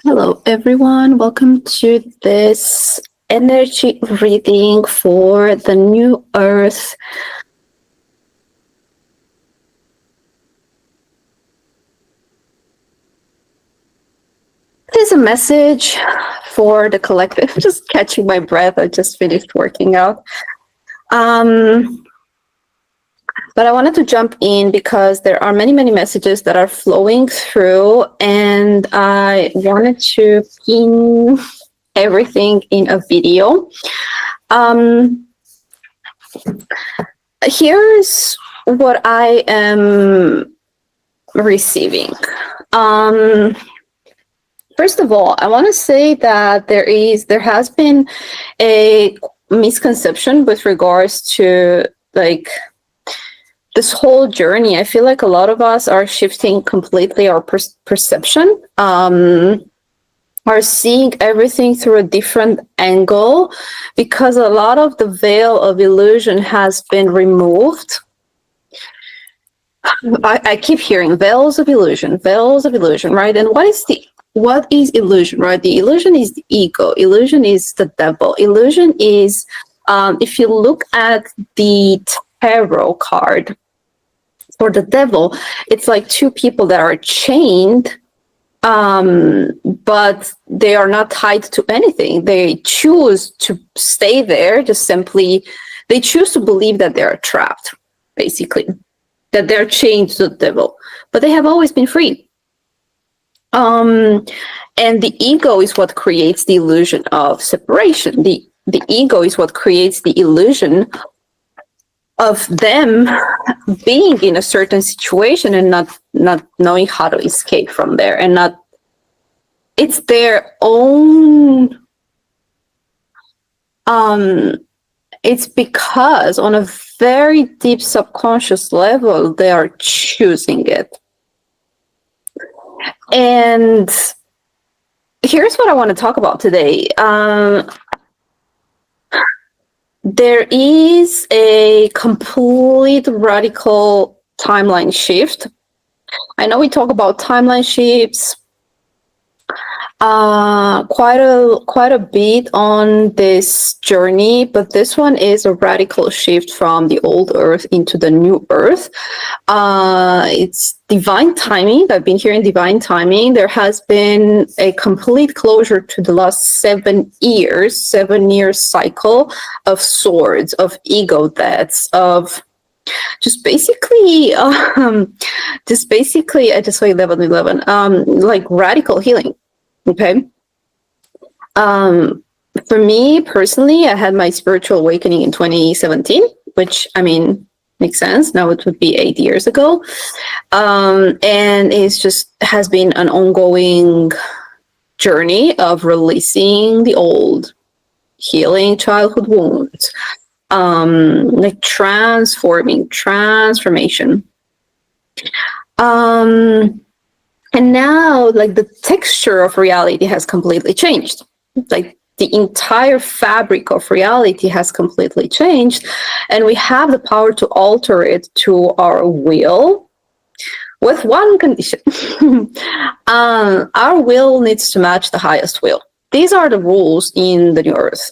Hello, everyone. Welcome to this energy reading for the new Earth. It is a message for the collective. Just catching my breath. I just finished working out. But I wanted to jump in because there are many messages that are flowing through, and I wanted to pin everything in a video. Here's what I am receiving. First of all, I want to say that there has been a misconception with regards to like this whole journey. I feel like a lot of us are shifting completely our perception, are seeing everything through a different angle because a lot of the veil of illusion has been removed. I keep hearing veils of illusion, right? And what is illusion, right? The illusion is the ego. Illusion is the devil. Illusion is, if you look at the tarot card for the devil, it's like two people that are chained, but they are not tied to anything. They choose to stay there, they choose to believe that they're trapped, basically, that they're chained to the devil, but they have always been free. And the ego is what creates the illusion of separation. The ego is what creates the illusion of them being in a certain situation and not knowing how to escape from there, and it's their own. It's because on a very deep subconscious level they are choosing it. And here's what I want to talk about today. There is a complete radical timeline shift. I know we talk about timeline shifts quite a bit on this journey, but this one is a radical shift from the old Earth into the new Earth. It's divine timing. I've been hearing divine timing. There has been a complete closure to the last 7 years, 7-year cycle of swords, of ego deaths, of just basically, I just saw 11, like radical healing. Okay. For me personally, I had my spiritual awakening in 2017, which, I mean, makes sense. Now it would be 8 years ago. And it's just has been an ongoing journey of releasing the old, healing childhood wounds, like transformation. And now, like, the texture of reality has completely changed. Like, the entire fabric of reality has completely changed, and we have the power to alter it to our will, with one condition. Our will needs to match the highest will. These are the rules in the new Earth.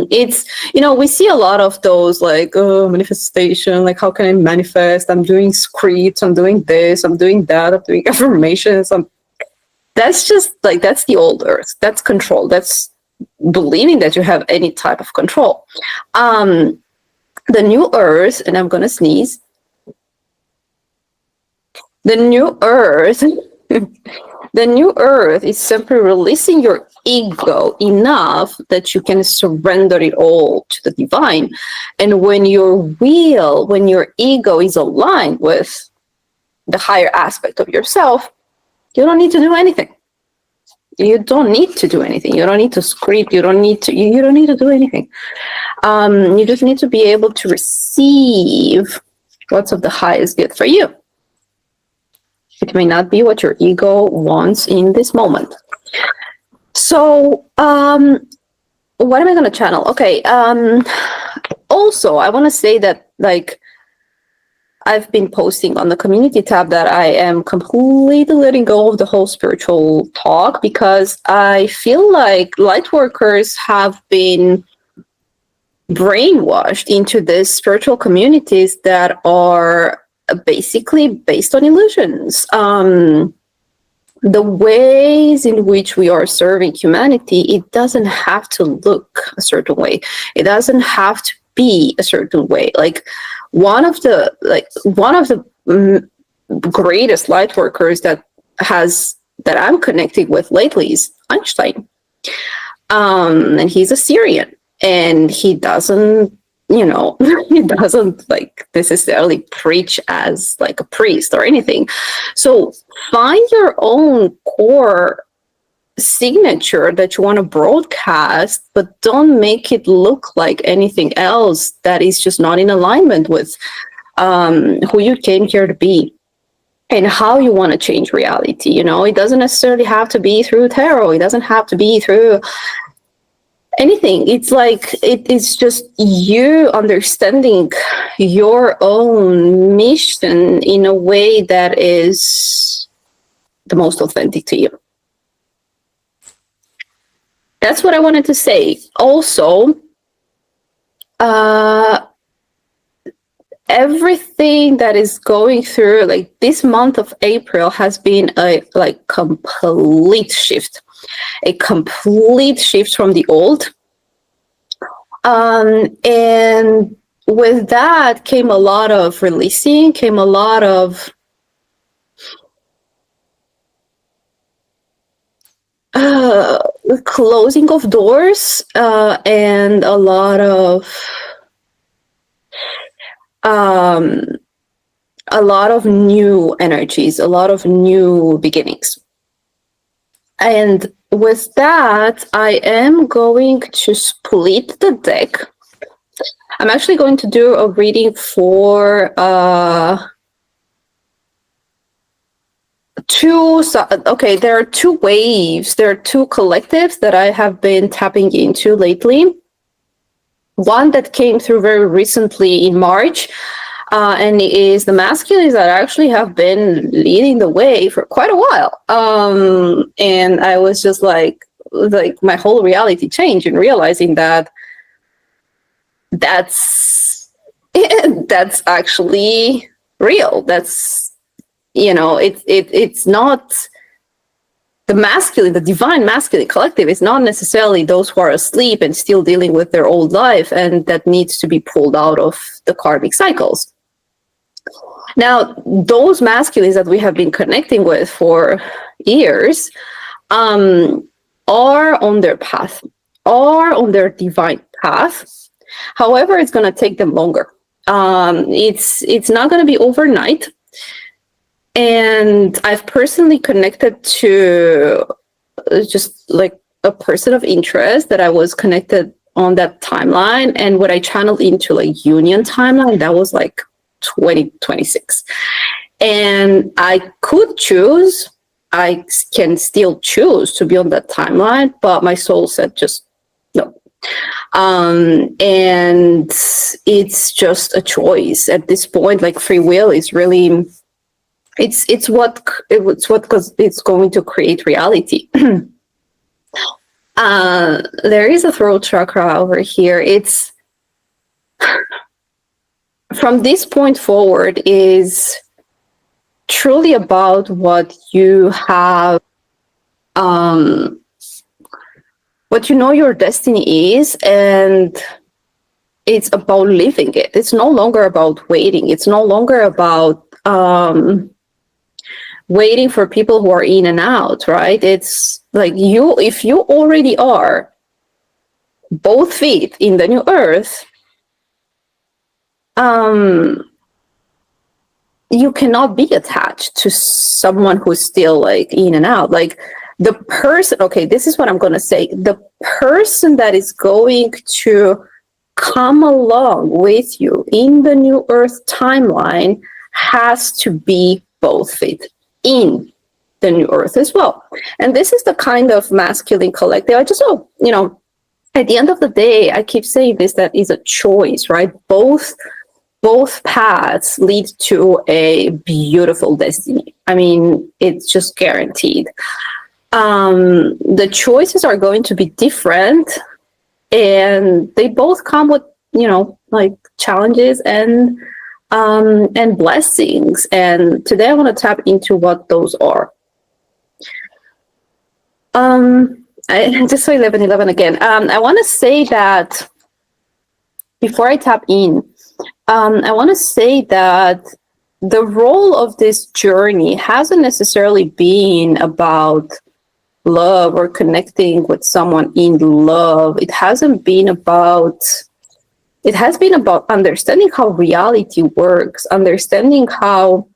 It's, we see a lot of those, like, manifestation, like, how can I manifest? I'm doing scripts, I'm doing this, I'm doing that, I'm doing affirmations. That's just, like, that's the old Earth. That's control. That's believing that you have any type of control. The new Earth, and I'm going to sneeze. The new Earth... The new Earth is simply releasing your ego enough that you can surrender it all to the divine. And when your ego is aligned with the higher aspect of yourself, you don't need to do anything. You don't need to do anything. You don't need to script. You don't need to do anything. You just need to be able to receive what's of the highest good for you. It may not be what your ego wants in this moment. So, what am I going to channel? Okay. Also, I want to say that, like, I've been posting on the community tab that I am completely letting go of the whole spiritual talk, because I feel like Lightworkers have been brainwashed into these spiritual communities that are basically based on illusions. The ways in which we are serving humanity, it doesn't have to look a certain way. It doesn't have to be a certain way. Like one of the greatest light workers that I'm connecting with lately is Einstein. And he's a Syrian, and he doesn't he doesn't like necessarily preach as like a priest or anything. So find your own core signature that you want to broadcast, but don't make it look like anything else that is just not in alignment with who you came here to be and how you want to change reality. It doesn't necessarily have to be through tarot. It doesn't have to be through anything. It's like it is just you understanding your own mission in a way that is the most authentic to you. That's what I wanted to say. Also, everything that is going through, like this month of April, has been a complete shift from the old. And with that came a lot of releasing, came a lot of closing of doors, and a lot of new energies, a lot of new beginnings. And with that, I am going to split the deck. I'm actually going to do a reading for there are two waves. There are two collectives that I have been tapping into lately. One that came through very recently in March, and it is the masculines that actually have been leading the way for quite a while. And I was just like my whole reality changed in realizing that that's actually real. That's, it's not the masculine, the divine masculine collective is not necessarily those who are asleep and still dealing with their old life, and that needs to be pulled out of the karmic cycles. Now, those masculines that we have been connecting with for years are on their path, are on their divine path. However, it's going to take them longer. It's not going to be overnight. And I've personally connected to just like a person of interest that I was connected on that timeline. And when I channeled into like union timeline, that was like 2026. And I could choose, I can still choose to be on that timeline, but my soul said just no. And it's just a choice at this point. Like free will is really, it's what because it's going to create reality. There is a throat chakra over here. It's from this point forward is truly about what you have, what you know your destiny is, and it's about living it. It's no longer about waiting. It's no longer about waiting for people who are in and out, right? It's like if you already are both feet in the new earth, you cannot be attached to someone who's still like in and out. Like the person, okay, this is what I'm going to say. The person that is going to come along with you in the new earth timeline has to be both feet in the new earth as well. And this is the kind of masculine collective. I just, at the end of the day, I keep saying this, that is a choice, right? Both both paths lead to a beautiful destiny. I mean, it's just guaranteed. The choices are going to be different, and they both come with, you know, like challenges and blessings. And today I want to tap into what those are. I just saw 11:11 again. I want to say that before I tap in, I want to say that the role of this journey hasn't necessarily been about love or connecting with someone in love. It has been about understanding how reality works, understanding how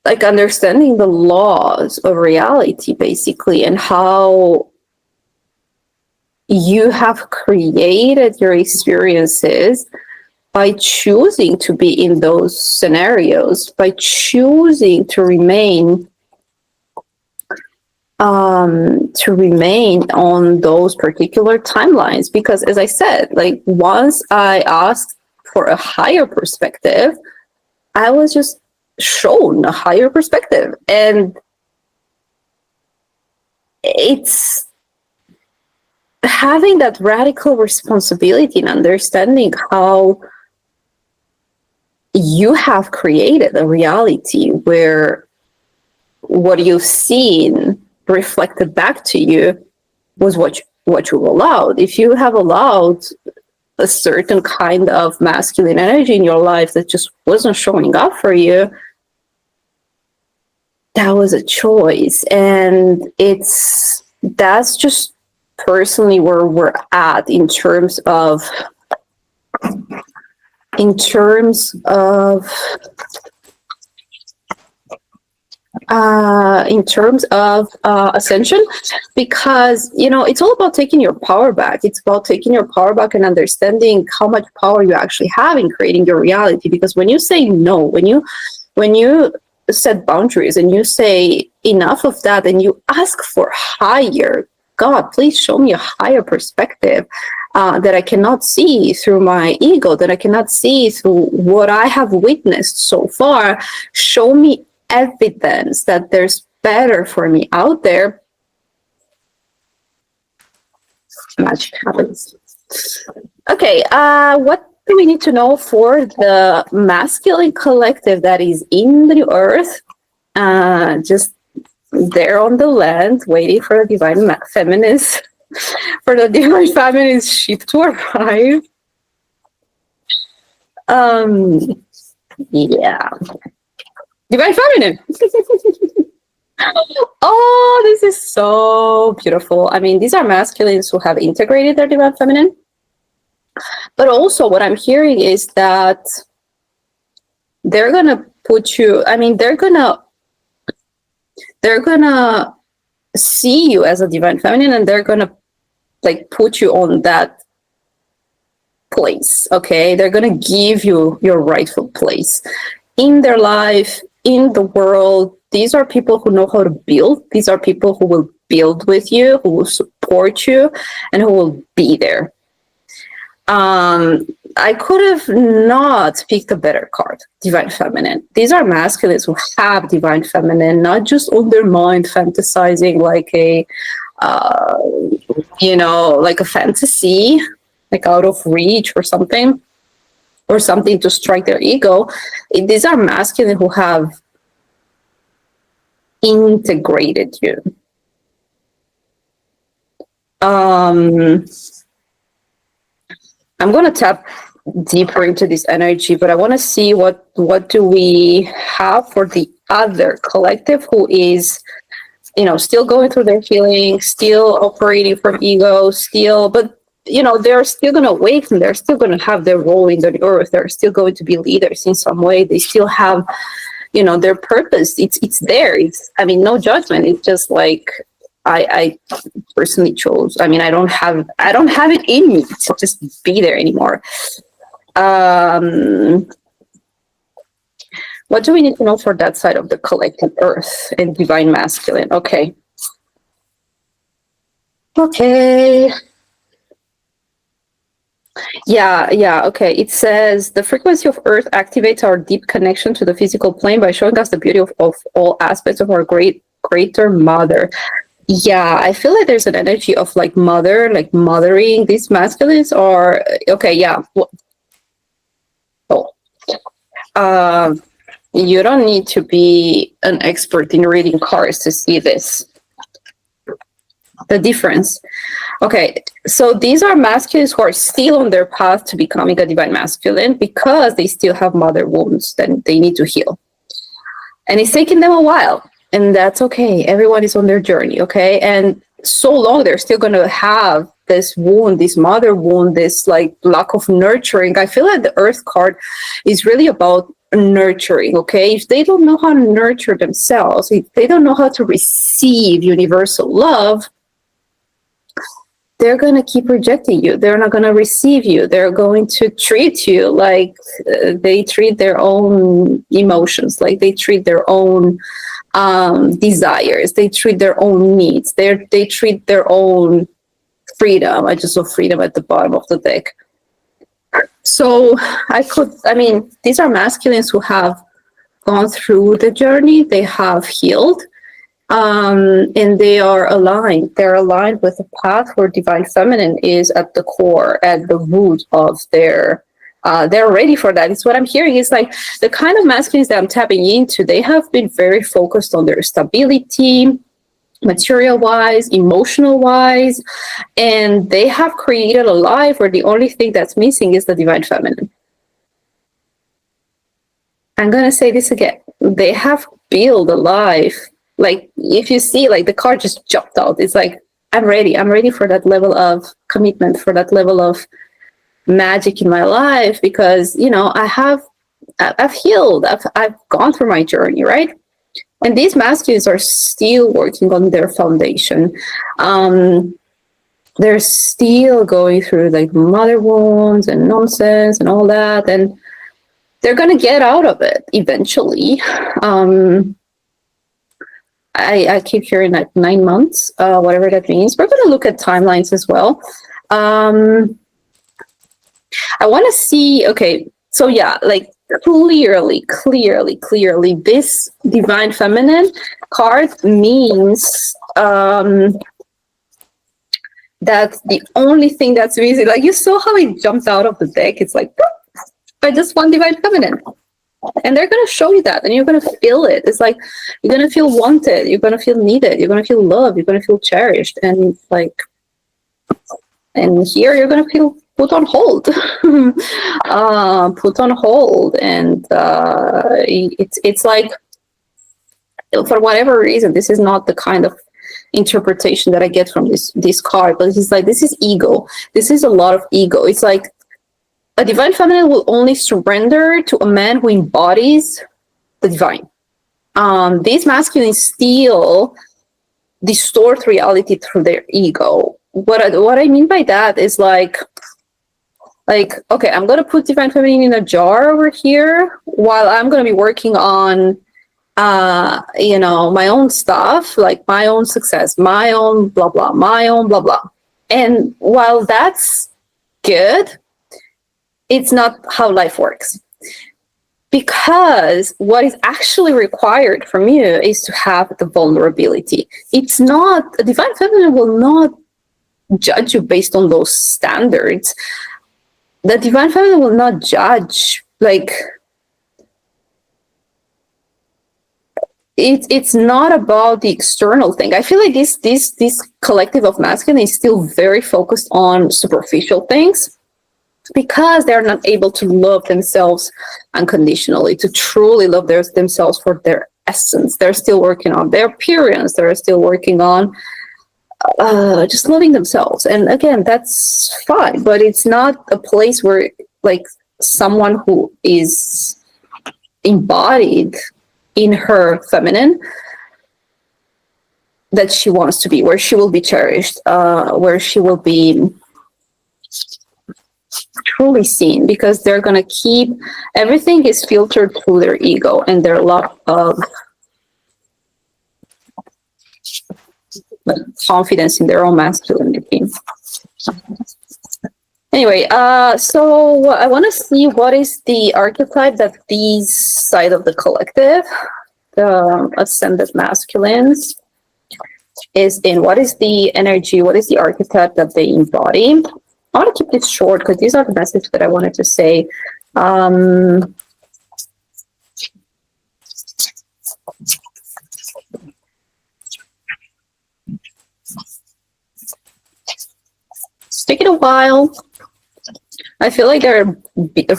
understanding the laws of reality, basically, and how you have created your experiences by choosing to be in those scenarios, by choosing to remain on those particular timelines. Because, as I said, like, once I asked for a higher perspective, I was just shown a higher perspective, and it's having that radical responsibility and understanding how you have created a reality where what you've seen reflected back to you was what you allowed. If you have allowed a certain kind of masculine energy in your life that just wasn't showing up for you, that was a choice. And that's just personally where we're at in terms of ascension, because, you know, it's all about taking your power back. It's about taking your power back and understanding how much power you actually have in creating your reality. Because when you say no, when you set boundaries and you say enough of that, and you ask for higher, God, please show me a higher perspective that I cannot see through my ego, that I cannot see through what I have witnessed so far. Show me evidence that there's better for me out there. Magic happens. Okay, what do we need to know for the masculine collective that is in the earth, just there on the land, waiting for the divine feminist, for the divine feminist ship to arrive? Yeah, divine feminine. Oh, this is so beautiful. I mean, these are masculines who have integrated their divine feminine. But also what I'm hearing is that they're going to put you, I mean, they're going to see you as a divine feminine, and they're going to like put you on that place. Okay. They're going to give you your rightful place in their life, in the world. These are people who know how to build. These are people who will build with you, who will support you, and who will be there. I could have not picked a better card, Divine Feminine. These are masculines who have Divine Feminine, not just on their mind fantasizing like a, like a fantasy, like out of reach or something to strike their ego. These are masculine who have integrated you. I'm going to tap deeper into this energy, but I want to see what do we have for the other collective who is, still going through their healing, still operating from ego, but they're still going to awaken. They're still going to have their role in the earth. They're still going to be leaders in some way. They still have, their purpose. It's there. No judgment. It's just like, I personally chose. I don't have it in me to just be there anymore. What do we need to know for that side of the collective earth and divine masculine? Okay. Yeah, okay. It says the frequency of Earth activates our deep connection to the physical plane by showing us the beauty of all aspects of our greater mother. Yeah, I feel like there's an energy of like mother, like mothering. These masculines are okay, yeah. Oh. You don't need to be an expert in reading cards to see this. The difference. Okay, so these are masculines who are still on their path to becoming a divine masculine because they still have mother wounds that they need to heal. And it's taking them a while, and that's okay. Everyone is on their journey, okay? And so long they're still going to have this wound, this mother wound, this like lack of nurturing. I feel like the Earth card is really about nurturing, okay? If they don't know how to nurture themselves, if they don't know how to receive universal love, they're going to keep rejecting you. They're not going to receive you. They're going to treat you like they treat their own emotions, like they treat their own desires. They treat their own needs. They treat their own freedom. I just saw freedom at the bottom of the deck. So these are masculines who have gone through the journey. They have healed. And they are aligned. They're aligned with the path where divine feminine is at the core, at the root of their. They're ready for that. It's what I'm hearing. It's like the kind of masculines that I'm tapping into. They have been very focused on their stability, material-wise, emotional-wise, and they have created a life where the only thing that's missing is the divine feminine. I'm gonna say this again. They have built a life. Like if you see, like the card just jumped out. It's like I'm ready for that level of commitment, for that level of magic in my life, because I've healed, I've gone through my journey, right? And these masculines are still working on their foundation. They're still going through like mother wounds and nonsense and all that, and they're gonna get out of it eventually. I keep hearing like 9 months, whatever that means. We're going to look at timelines as well. I want to see, okay, so yeah, like clearly, this divine feminine card means that the only thing that's easy, like you saw how it jumped out of the deck. It's like, I just want divine feminine. And they're going to show you that, and you're going to feel it. It's like you're going to feel wanted, you're going to feel needed, you're going to feel loved, you're going to feel cherished, and here you're going to feel put on hold. Put on hold, and it's like, for whatever reason, this is not the kind of interpretation that I get from this card, but it's like this is ego. This is a lot of ego. It's like a divine feminine will only surrender to a man who embodies the divine. These masculines still distort reality through their ego. What I mean by that is like, okay, I'm going to put divine feminine in a jar over here while I'm going to be working on, my own stuff, like my own success, my own blah, blah, my own blah, blah. And while that's good, it's not how life works. Because what is actually required from you is to have the vulnerability. It's not, a divine feminine will not judge you based on those standards. The divine feminine will not judge, like, it's not about the external thing. I feel like this collective of masculine is still very focused on superficial things, because they're not able to love themselves unconditionally, to truly love themselves for their essence. They're still working on their appearance. They're still working on just loving themselves. And again, that's fine, but it's not a place where, like, someone who is embodied in her feminine, that she wants to be, where she will be cherished, where she will be truly seen, because they're going to keep, everything is filtered through their ego and their lack of confidence in their own masculinity. Anyway, so I want to see what is the archetype that these side of the collective, the ascended masculines, is in. What is the energy? What is the archetype that they embody? I want to keep this short because these are the messages that I wanted to say. It's taking a while. I feel like they're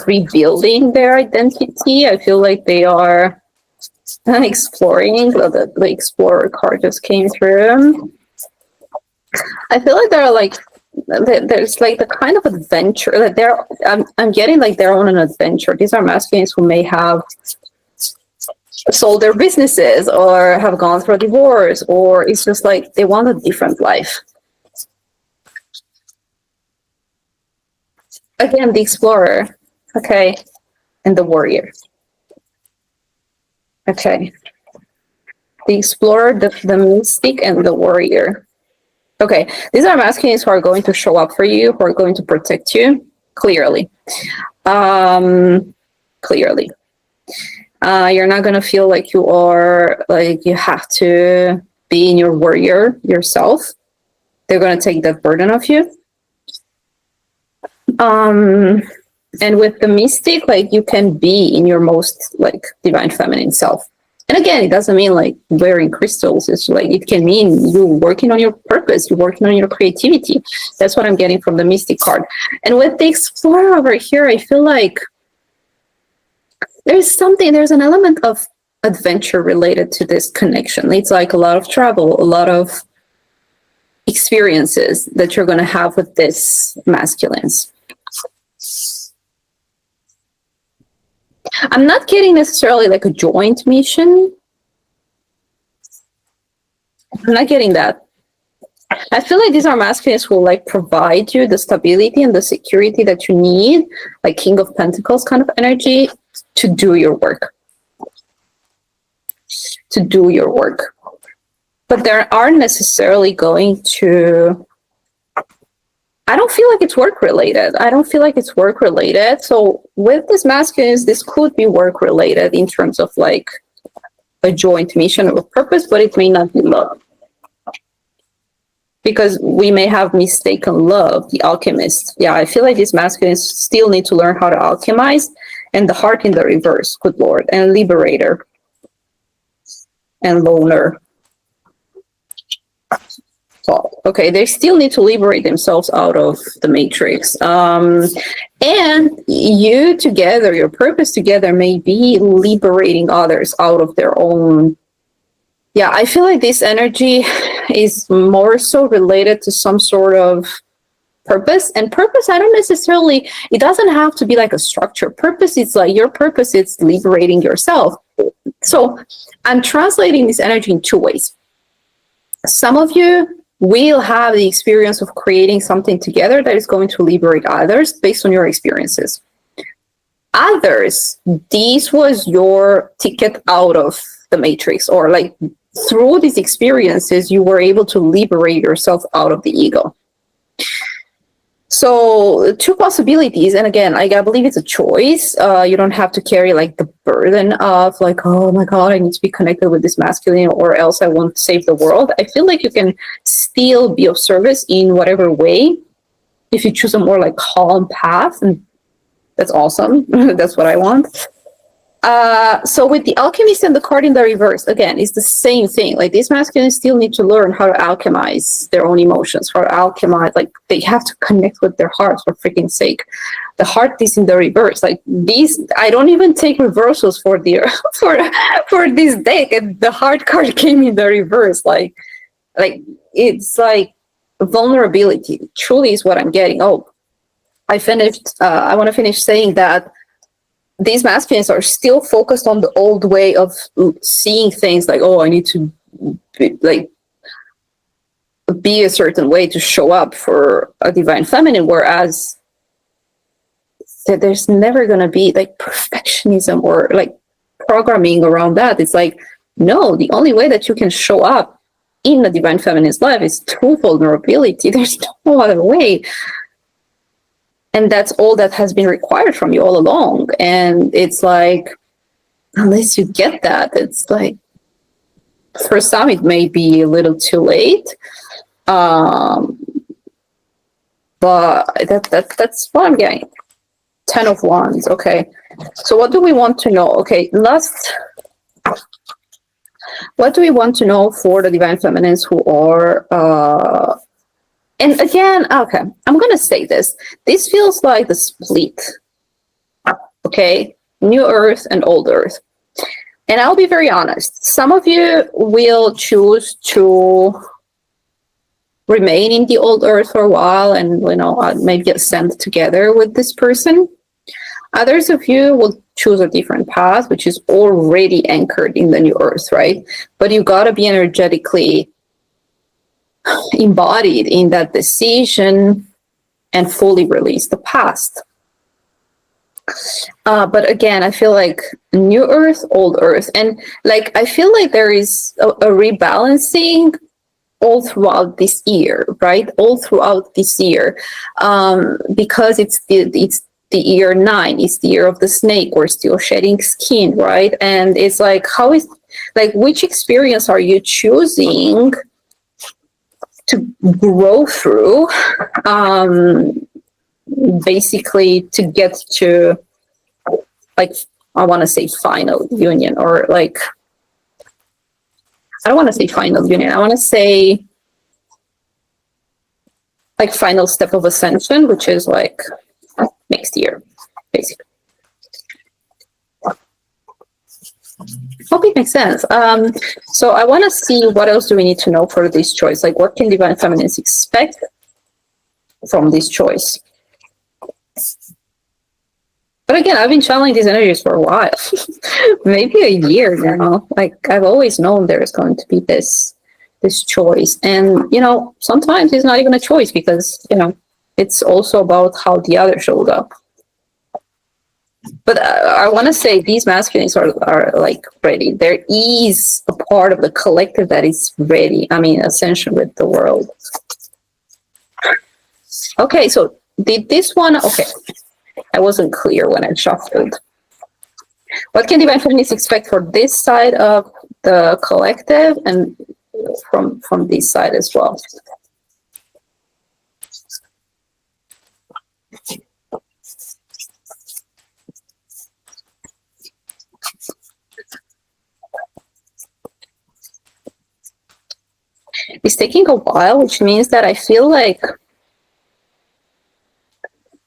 rebuilding their identity. I feel like they are exploring. The Explorer card just came through. I feel like they're like, there's like the kind of adventure that they're, I'm getting like they're on an adventure. These are masculines who may have sold their businesses or have gone through a divorce, or it's just like they want a different life. Again, the Explorer, okay, and the Warrior. Okay. The Explorer, the Mystic, and the Warrior. Okay, these are masculines who are going to show up for you, who are going to protect you, clearly. Clearly. You're not going to feel like you are, like you have to be in your warrior yourself. They're going to take that burden off you. And with the Mystic, like you can be in your most like divine feminine self. And again, it doesn't mean like wearing crystals. It's like, it can mean you working on your purpose, you're working on your creativity. That's what I'm getting from the Mystic card. And with the Explorer over here, I feel like there's an element of adventure related to this connection. It's like a lot of travel, a lot of experiences that you're going to have with this masculines. I'm not getting necessarily like a joint mission. I'm not getting that. I feel like these are masculines who like provide you the stability and the security that you need, like King of Pentacles kind of energy, to do your work. To do your work. But they aren't necessarily going to... I don't feel like it's work related. So with this masculines, this could be work related in terms of like a joint mission or purpose, but it may not be love. Because we may have mistaken love, the alchemist. Yeah, I feel like these masculines still need to learn how to alchemize. And the heart in the reverse, good Lord. And liberator. And loner. Okay, they still need to liberate themselves out of the matrix. And you together, your purpose together may be liberating others out of their own. Yeah, I feel like this energy is more so related to some sort of purpose. And purpose, I don't necessarily, it doesn't have to be like a structure. Purpose is like your purpose, it's liberating yourself. So I'm translating this energy in two ways. Some of you will have the experience of creating something together that is going to liberate others based on your experiences. Others, this was your ticket out of the matrix, or like through these experiences, you were able to liberate yourself out of the ego. So two possibilities, and again, I believe it's a choice. You don't have to carry like the burden of like, oh my God, I need to be connected with this masculine or else I won't save the world. I feel like you can still be of service in whatever way if you choose a more like calm path, and that's awesome. That's what I want. So with the alchemist and the card in the reverse, again, it's the same thing. Like these masculines still need to learn how to alchemize their own emotions, how to alchemize, like they have to connect with their hearts, for freaking sake. The heart is in the reverse. Like these, I don't even take reversals for the for this deck, and the heart card came in the reverse. Like it's like vulnerability truly is what I'm getting. Oh, I want to finish saying that these masculines are still focused on the old way of seeing things, like, oh, I need to be a certain way to show up for a divine feminine, whereas there's never going to be like perfectionism or like programming around that. It's like, no, the only way that you can show up in the divine feminine's life is through vulnerability. There's no other way. And that's all that has been required from you all along. And it's like, unless you get that, it's like, for some, it may be a little too late. But that's what I'm getting. 10 of Wands. Okay. So what do we want to know? Okay, what do we want to know for the Divine Feminines who are, and again, okay, I'm going to say this. This feels like the split. Okay, New Earth and Old Earth. And I'll be very honest. Some of you will choose to remain in the Old Earth for a while and, maybe ascend together with this person. Others of you will choose a different path, which is already anchored in the New Earth, right? But you got to be energetically embodied in that decision and fully release the past. But again, I feel like New Earth, Old Earth, and like I feel like there is a rebalancing all throughout this year, right? All throughout this year, because it's the year 9, it's the year of the snake. We're still shedding skin, right? And it's like, which experience are you choosing to grow through, basically to get to, like, I want to say final union, or like, I don't want to say final union. I want to say like final step of ascension, which is like next year, basically. Hope it makes sense. So I want to see what else do we need to know for this choice. Like, what can Divine Feminines expect from this choice? But again, I've been channeling these energies for a while, maybe a year now. Like, I've always known there's going to be this choice. And, sometimes it's not even a choice because, it's also about how the other showed up. But I want to say these masculines are like ready. There is a part of the collective that is ready. I mean, ascension with the world. Okay, so did this one, okay. I wasn't clear when I shuffled. What can Divine Feminines expect for this side of the collective and from this side as well? It's taking a while, which means that I feel like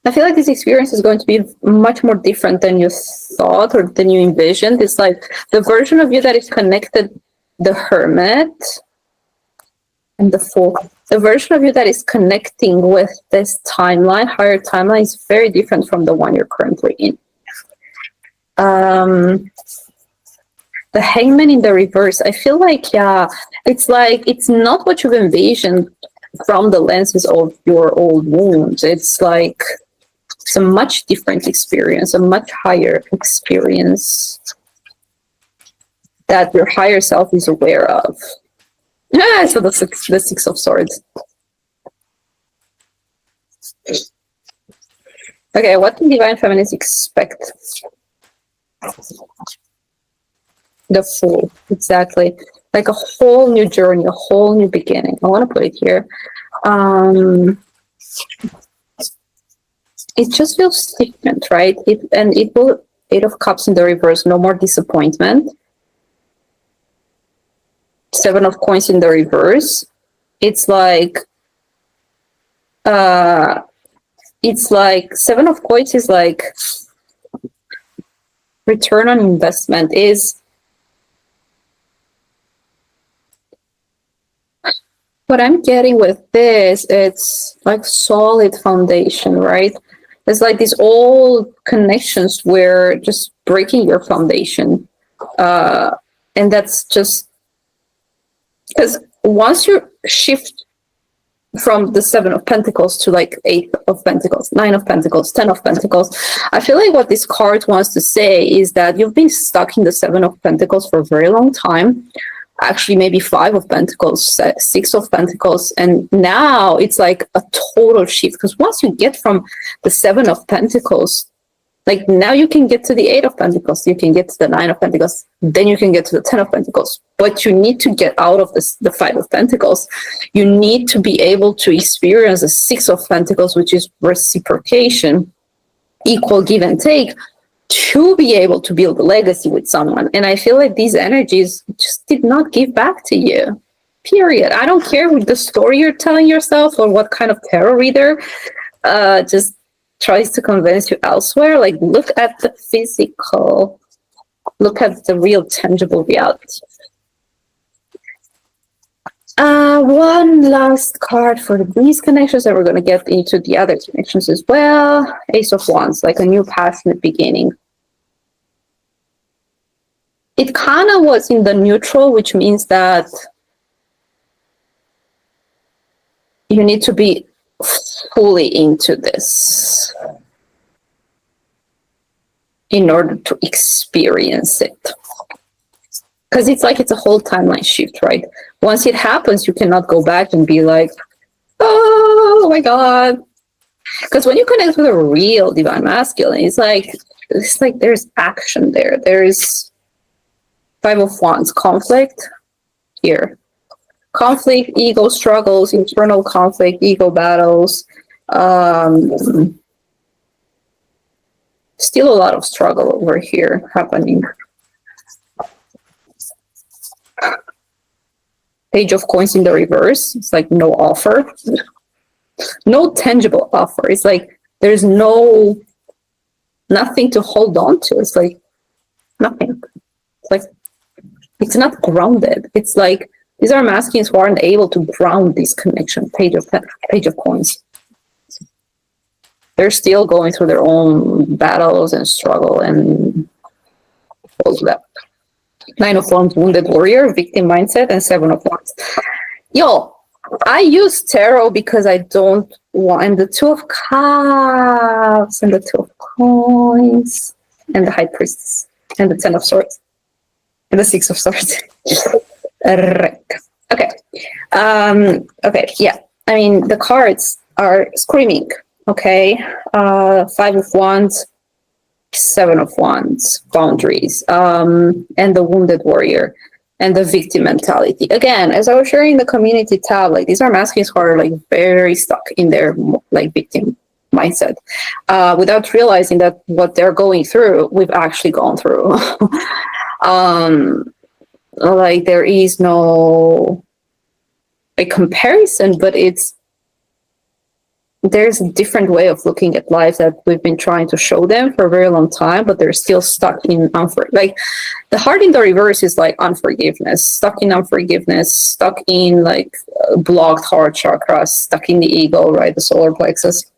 this experience is going to be much more different than you thought or than you envisioned. It's like the version of you that is connected, the Hermit and the Fool. The version of you that is connecting with this timeline, higher timeline, is very different from the one you're currently in. The Hangman in the reverse, I feel like, it's like, it's not what you've envisioned from the lenses of your old wounds. It's like, it's a much different experience, a much higher experience that your higher self is aware of. Yeah, so the Six of Swords. Okay, what do Divine Feminines expect? The Fool, exactly. Like a whole new journey, a whole new beginning. I want to put it here. It just feels different, right? It will, 8 of Cups in the reverse, no more disappointment. 7 of Coins in the reverse. It's like 7 of Coins is like return on investment is what I'm getting with this. It's like solid foundation, right? It's like these old connections were just breaking your foundation. And that's just because once you shift from the 7 of Pentacles to like 8 of Pentacles, 9 of Pentacles, 10 of Pentacles, I feel like what this card wants to say is that you've been stuck in the 7 of Pentacles for a very long time, actually maybe 5 of Pentacles, 6 of Pentacles. And now it's like a total shift, because once you get from the 7 of Pentacles, like now you can get to the 8 of Pentacles, you can get to the 9 of Pentacles, then you can get to the 10 of Pentacles. But you need to get out of this, the 5 of Pentacles. You need to be able to experience the 6 of Pentacles, which is reciprocation, equal give and take, to be able to build a legacy with someone. And I feel like these energies just did not give back to you. Period. I don't care what the story you're telling yourself or what kind of tarot reader just tries to convince you elsewhere. Like, look at the physical, look at the real tangible reality. One last card for these connections, and we're going to get into the other connections as well. Ace of Wands, like a new passionate beginning. It kind of was in the neutral, which means that you need to be fully into this in order to experience it. Because it's like it's a whole timeline shift, right? Once it happens, you cannot go back and be like, oh my God. Because when you connect with a real divine masculine, it's like there's action there. There's 5 of Wands, conflict here. Conflict, ego struggles, internal conflict, ego battles. Still a lot of struggle over here happening. Page of Coins in the reverse. It's like no offer. No tangible offer. It's like there's nothing to hold on to. It's like nothing. It's like it's not grounded. It's like these are masculines who aren't able to ground this connection. Page of Coins. They're still going through their own battles and struggle and all of that. 9 of Wands, wounded warrior, victim mindset, and 7 of Wands. Yo, I use tarot because I don't want, and the 2 of Cups, and the 2 of Coins, and the High Priestess, and the 10 of Swords, and the 6 of Swords. Okay. Okay, yeah. I mean, the cards are screaming, okay? 5 of Wands, 7 of Wands, boundaries, and the wounded warrior, and the victim mentality. Again, as I was sharing the community tab, like these are masculines who are like very stuck in their like victim mindset, without realizing that what they're going through, we've actually gone through. Like there is no a comparison, but there's a different way of looking at life that we've been trying to show them for a very long time, but they're still stuck in like the heart in the reverse is like unforgiveness, stuck in unforgiveness, stuck in like blocked heart chakra, stuck in the ego, right? The solar plexus,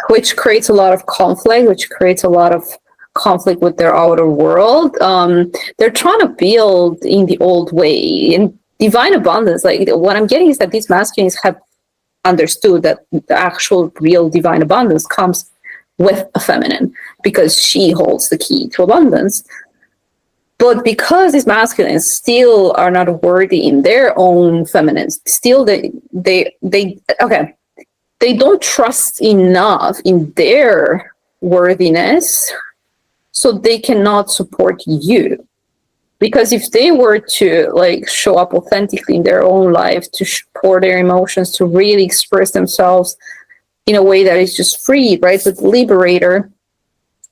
which creates a lot of conflict, with their outer world. They're trying to build in the old way, in divine abundance. Like what I'm getting is that these masculines have understood that the actual real divine abundance comes with a feminine, because she holds the key to abundance. But because these masculines still are not worthy in their own feminines, still they don't trust enough in their worthiness, so they cannot support you. Because if they were to like show up authentically in their own life, to pour their emotions, to really express themselves in a way that is just free, right, with liberator,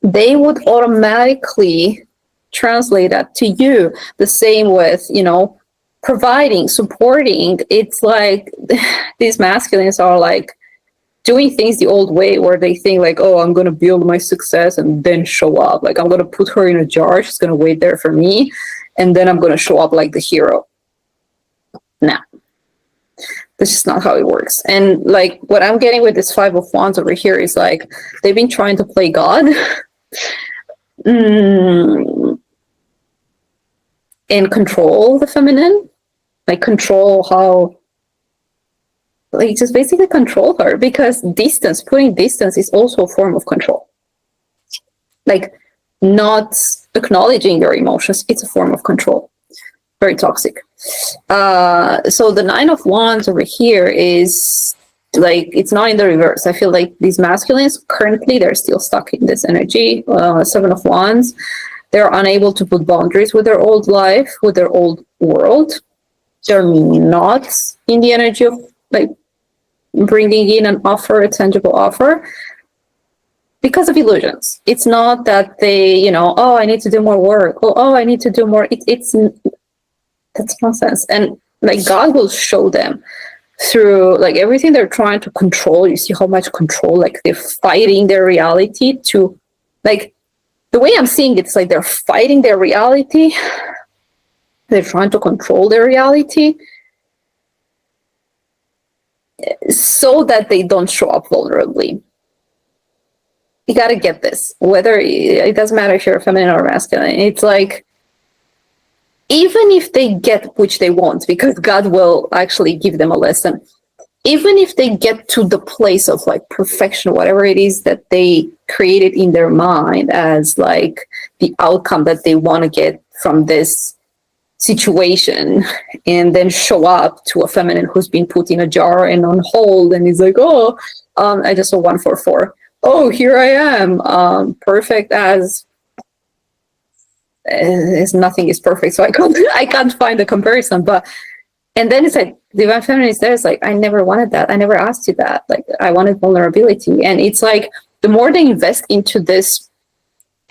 they would automatically translate that to you. The same with, providing, supporting. It's like these masculines are like doing things the old way, where they think like, oh, I'm going to build my success and then show up. Like, I'm going to put her in a jar. She's going to wait there for me. And then I'm going to show up like the hero. Nah, this is not how it works. And like what I'm getting with this 5 of Wands over here is like, they've been trying to play God. And control the feminine. Like control how, like just basically control her, because putting distance is also a form of control. Like not acknowledging your emotions, it's a form of control. Very toxic. So the 9 of Wands over here is like, it's not in the reverse. I feel like these masculines currently, they're still stuck in this energy. 7 of Wands, they're unable to put boundaries with their old life, with their old world. They're not in the energy of like bringing in an offer, a tangible offer, because of illusions. It's not that they, you know, oh, I need to do more work. Oh, I need to do more. It's that's nonsense. And like God will show them through like everything they're trying to control. You see how much control, like they're fighting their reality to, like, the way I'm seeing it's like they're fighting their reality. They're trying to control their reality so that they don't show up vulnerably. You got to get this. Whether it doesn't matter if you're feminine or masculine. It's like, even if they get which they want, because God will actually give them a lesson, even if they get to the place of like perfection, whatever it is that they created in their mind as like the outcome that they want to get from this situation, and then show up to a feminine who's been put in a jar and on hold, and he's like, oh, I just saw 144. Oh, here I am, perfect as nothing is perfect, so I can't find the comparison. But and then it's like divine feminine is there. It's like, I never wanted that. I never asked you that. Like, I wanted vulnerability. And it's like the more they invest into this,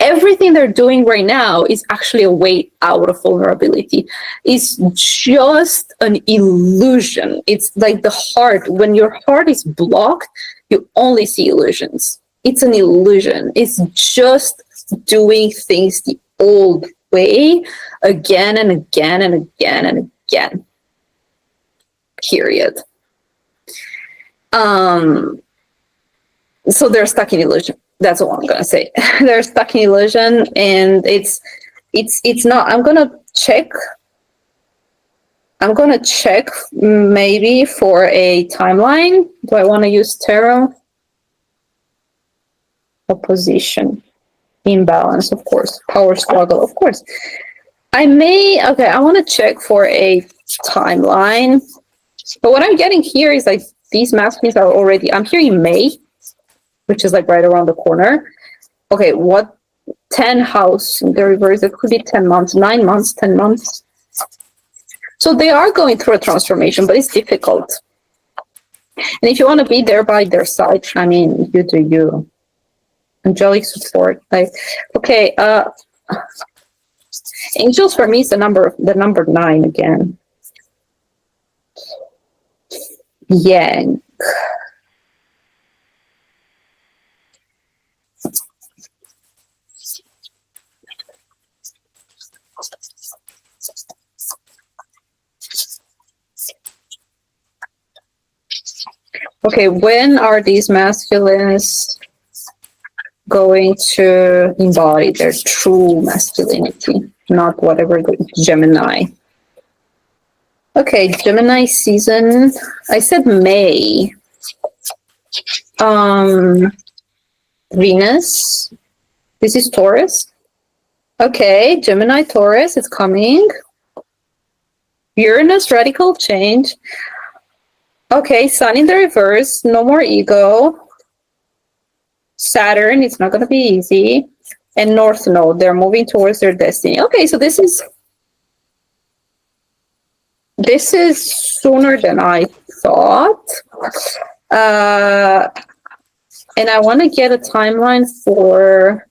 everything they're doing right now is actually a way out of vulnerability. It's just an illusion. It's like the heart. When your heart is blocked, you only see illusions. It's an illusion. It's just doing things the old way again and again and again and again. Period. So they're stuck in illusion. That's all I'm gonna say. They're stuck in illusion, and it's not. I'm gonna check maybe for a timeline. Do I want to use tarot? Opposition, imbalance, of course. Power struggle, of course. I want to check for a timeline. But what I'm getting here is like these masculines are already, I'm hearing May, which is like right around the corner. Okay, what 10 house in the reverse? It could be 10 months, 9 months, 10 months. So they are going through a transformation, but it's difficult. And if you want to be there by their side, I mean, you do you. Angelic support. Like, okay, angels for me is the number 9 again. Yang. Okay, when are these masculines going to embody their true masculinity, not whatever the Gemini? Okay, Gemini season. I said May. Venus. This is Taurus. Okay, Gemini, Taurus, it's coming. Uranus, radical change. Okay, Sun in the reverse, no more ego. Saturn, it's not going to be easy. And North Node, they're moving towards their destiny. Okay, so this is sooner than I thought. And I want to get a timeline for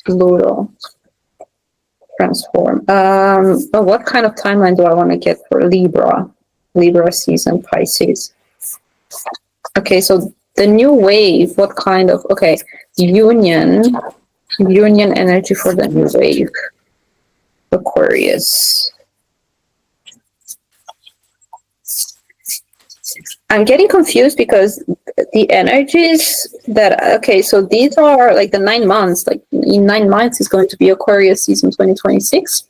Pluto transform. But what kind of timeline do I want to get for Libra season, Pisces? Okay, so the new wave, what kind of, okay, union energy for the new wave. Aquarius. I'm getting confused because the energies that, okay, so these are like the 9 months, like in 9 months is going to be Aquarius season 2026.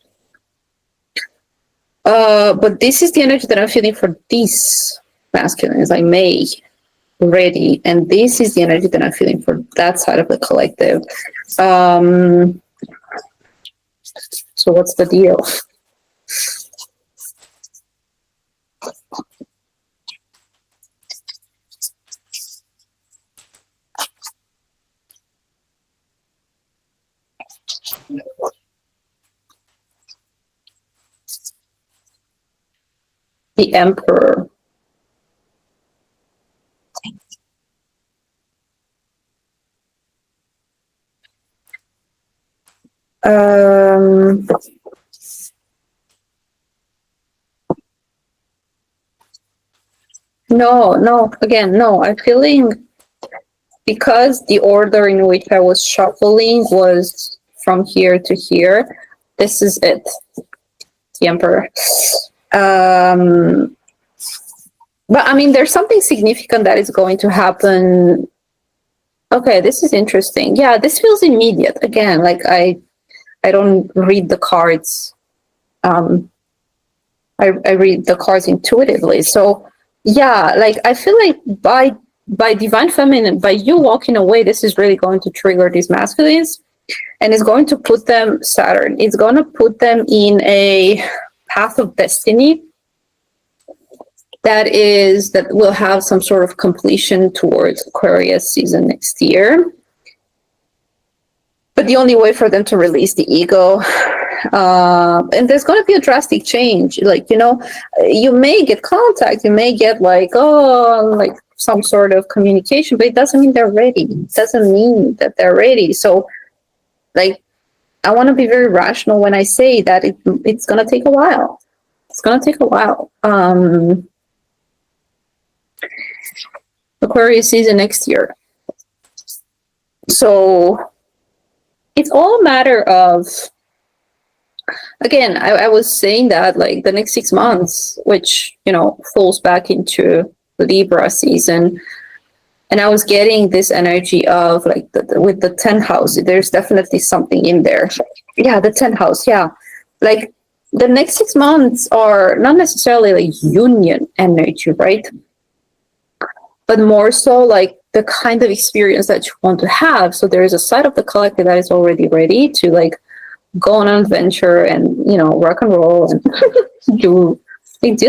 But this is the energy that I'm feeling for these masculines, like May. ready. And this is the energy that I'm feeling for that side of the collective. So what's the deal? The Emperor. No, again, no. I'm feeling, because the order in which I was shuffling was from here to here, this is it. The Emperor. But I mean, there's something significant that is going to happen. Okay, this is interesting. Yeah, this feels immediate. Again, like I don't read the cards. I read the cards intuitively. So yeah, like I feel like by divine feminine, by you walking away, this is really going to trigger these masculines, and it's going to put them, Saturn, it's going to put them in a path of destiny that will have some sort of completion towards Aquarius season next year. But the only way for them to release the ego, and there's going to be a drastic change. Like, you know, you may get contact, you may get like some sort of communication, but it doesn't mean they're ready. It doesn't mean that they're ready. So, like, I want to be very rational when I say that it's going to take a while. It's going to take a while. Aquarius season next year. So it's all a matter of, again, I was saying that like the next 6 months, which, you know, falls back into Libra season. And I was getting this energy of like with the 10th house, there's definitely something in there. Yeah, the 10th house. Yeah. Like the next 6 months are not necessarily like union energy, right? But more so like the kind of experience that you want to have. So there is a side of the collective that is already ready to like go on an adventure and, you know, rock and roll and do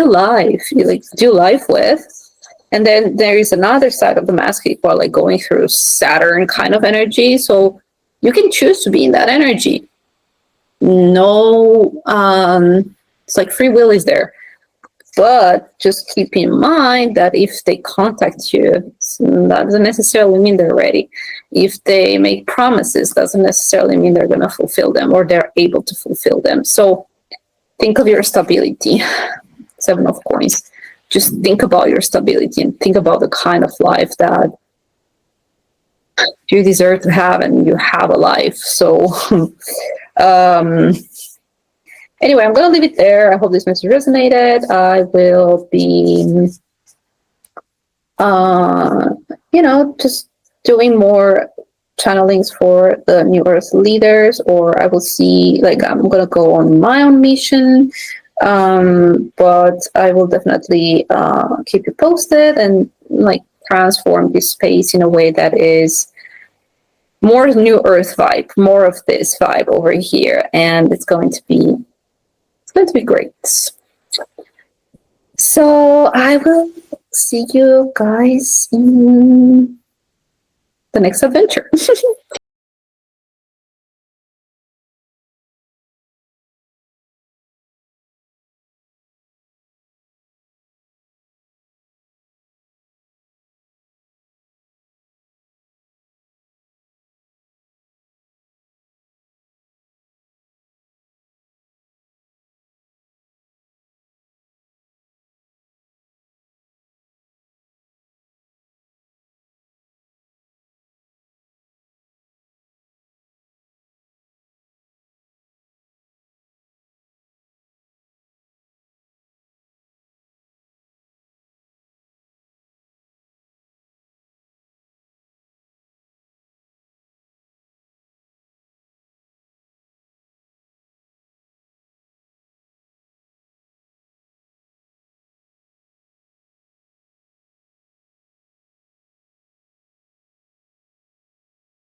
life, do life with. And then there is another side of the masculine who are like going through Saturn kind of energy. So you can choose to be in that energy. No, it's like free will is there. But just keep in mind that if they contact you, that doesn't necessarily mean they're ready. If they make promises, doesn't necessarily mean they're going to fulfill them or they're able to fulfill them. So think of your stability. 7 of coins. Just think about your stability and think about the kind of life that you deserve to have, and you have a life. So anyway, I'm going to leave it there. I hope this message resonated. I will be, just doing more channelings for the New Earth leaders, or I will see, like, I'm going to go on my own mission. But I will definitely keep you posted and like transform this space in a way that is more New Earth vibe, more of this vibe over here, and it's going to be great. So I will see you guys in the next adventure.